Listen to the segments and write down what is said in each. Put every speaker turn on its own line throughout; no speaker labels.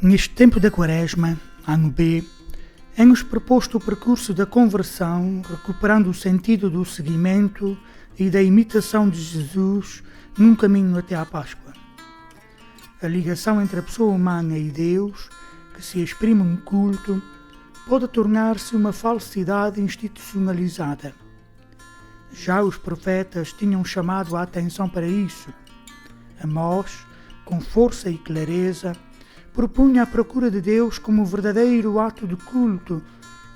Neste tempo da Quaresma, ano B, é-nos proposto o percurso da conversão, recuperando o sentido do seguimento e da imitação de Jesus num caminho até à Páscoa. A ligação entre a pessoa humana e Deus, que se exprime no culto, pode tornar-se uma falsidade institucionalizada. Já os profetas tinham chamado a atenção para isso. Amós, com força e clareza, propunha a procura de Deus como verdadeiro ato de culto,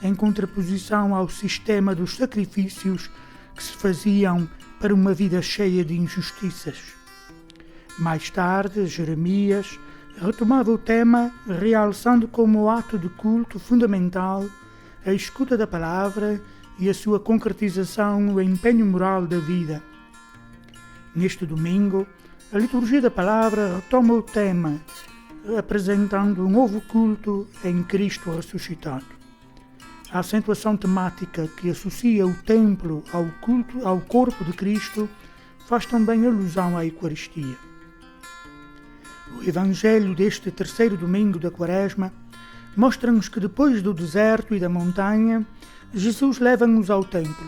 em contraposição ao sistema dos sacrifícios que se faziam para uma vida cheia de injustiças. Mais tarde, Jeremias retomava o tema, realçando como ato de culto fundamental a escuta da palavra e a sua concretização no empenho moral da vida. Neste domingo, a liturgia da palavra retoma o tema, apresentando um novo culto em Cristo ressuscitado. A acentuação temática que associa o templo ao culto ao corpo de Cristo faz também alusão à Eucaristia. O Evangelho deste terceiro domingo da Quaresma mostra-nos que depois do deserto e da montanha, Jesus leva-nos ao templo.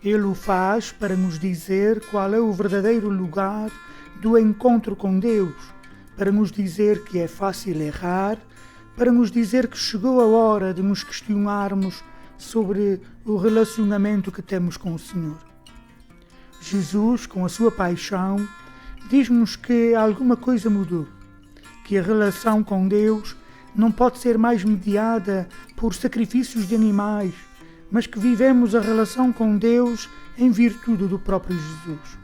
Ele o faz para nos dizer qual é o verdadeiro lugar do encontro com Deus, para nos dizer que é fácil errar, para nos dizer que chegou a hora de nos questionarmos sobre o relacionamento que temos com o Senhor. Jesus, com a sua paixão, diz-nos que alguma coisa mudou, que a relação com Deus não pode ser mais mediada por sacrifícios de animais, mas que vivemos a relação com Deus em virtude do próprio Jesus.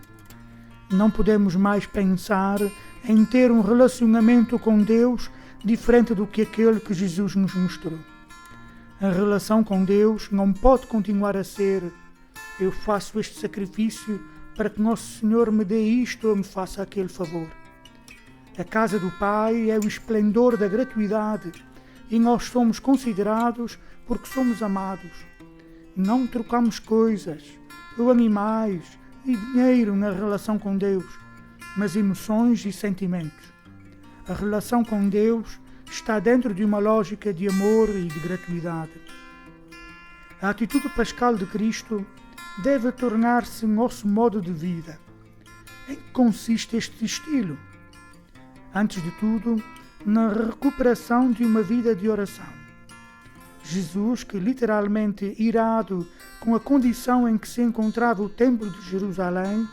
Não podemos mais pensar em ter um relacionamento com Deus diferente do que aquele que Jesus nos mostrou. A relação com Deus não pode continuar a ser: eu faço este sacrifício para que Nosso Senhor me dê isto ou me faça aquele favor. A casa do Pai é o esplendor da gratuidade e nós somos considerados porque somos amados. Não trocamos coisas, ou animais e dinheiro na relação com Deus, mas emoções e sentimentos. A relação com Deus está dentro de uma lógica de amor e de gratuidade. A atitude pascal de Cristo deve tornar-se nosso modo de vida. Em que consiste este estilo? Antes de tudo, na recuperação de uma vida de oração. Jesus, que literalmente irado com a condição em que se encontrava o Templo de Jerusalém,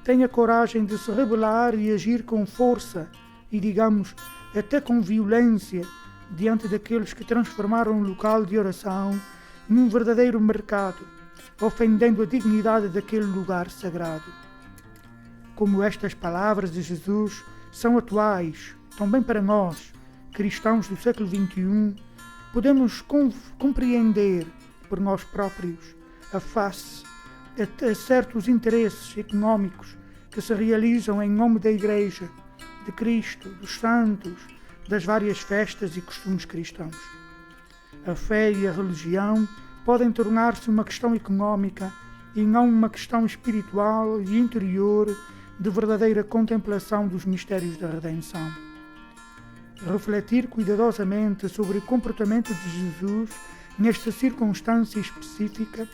tem a coragem de se rebelar e agir com força e, digamos, até com violência diante daqueles que transformaram o local de oração num verdadeiro mercado, ofendendo a dignidade daquele lugar sagrado. Como estas palavras de Jesus são atuais também para nós, cristãos do século XXI, podemos compreender por nós próprios a face a certos interesses económicos que se realizam em nome da Igreja, de Cristo, dos santos, das várias festas e costumes cristãos. A fé e a religião podem tornar-se uma questão económica e não uma questão espiritual e interior de verdadeira contemplação dos mistérios da redenção. Refletir cuidadosamente sobre o comportamento de Jesus nesta circunstância específica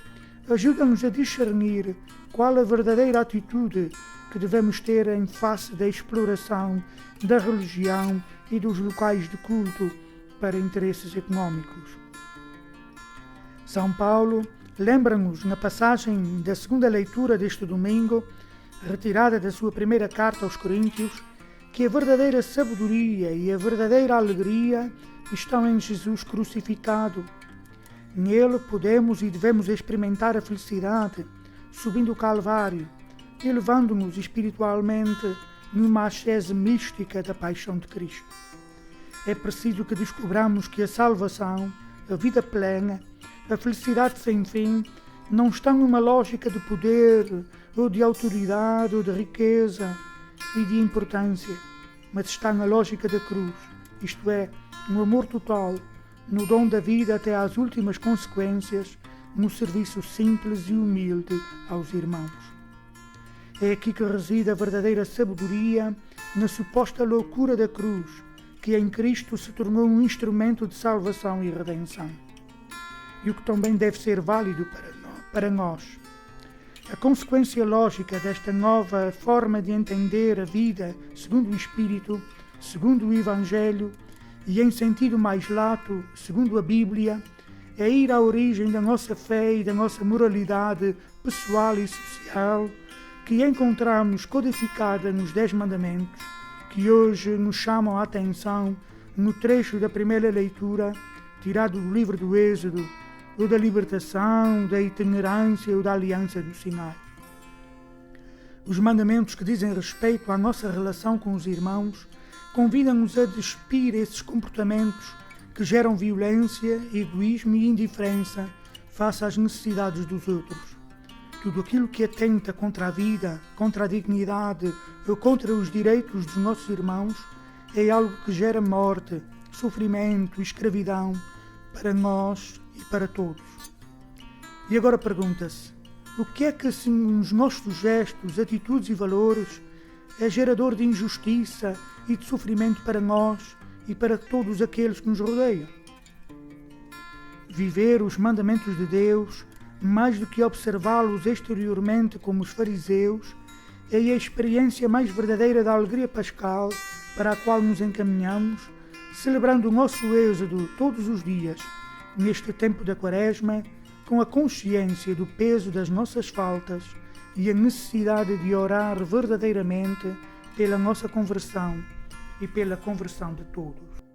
ajuda-nos a discernir qual a verdadeira atitude que devemos ter em face da exploração da religião e dos locais de culto para interesses económicos. São Paulo lembra-nos na passagem da segunda leitura deste domingo, retirada da sua primeira carta aos Coríntios, que a verdadeira sabedoria e a verdadeira alegria estão em Jesus crucificado. Nele podemos e devemos experimentar a felicidade, subindo o Calvário, elevando-nos espiritualmente numa ascese mística da paixão de Cristo. É preciso que descobramos que a salvação, a vida plena, a felicidade sem fim, não estão numa lógica de poder, ou de autoridade, ou de riqueza e de importância, mas está na lógica da cruz, isto é, no amor total, no dom da vida até às últimas consequências, no serviço simples e humilde aos irmãos. É aqui que reside a verdadeira sabedoria, na suposta loucura da cruz, que em Cristo se tornou um instrumento de salvação e redenção. E o que também deve ser válido para nós. A consequência lógica desta nova forma de entender a vida segundo o Espírito, segundo o Evangelho e em sentido mais lato, segundo a Bíblia, é ir à origem da nossa fé e da nossa moralidade pessoal e social, que encontramos codificada nos 10 Mandamentos, que hoje nos chamam a atenção no trecho da primeira leitura, tirado do livro do Êxodo, ou da libertação, da itinerância ou da aliança do Sinai. Os mandamentos que dizem respeito à nossa relação com os irmãos convidam-nos a despir esses comportamentos que geram violência, egoísmo e indiferença face às necessidades dos outros. Tudo aquilo que atenta contra a vida, contra a dignidade ou contra os direitos dos nossos irmãos é algo que gera morte, sofrimento e escravidão para nós e para todos. E agora pergunta-se, o que é que assim, nos nossos gestos, atitudes e valores é gerador de injustiça e de sofrimento para nós e para todos aqueles que nos rodeiam? Viver os mandamentos de Deus, mais do que observá-los exteriormente como os fariseus, é a experiência mais verdadeira da alegria pascal para a qual nos encaminhamos, celebrando o nosso êxodo todos os dias, neste tempo da Quaresma, com a consciência do peso das nossas faltas e a necessidade de orar verdadeiramente pela nossa conversão e pela conversão de todos.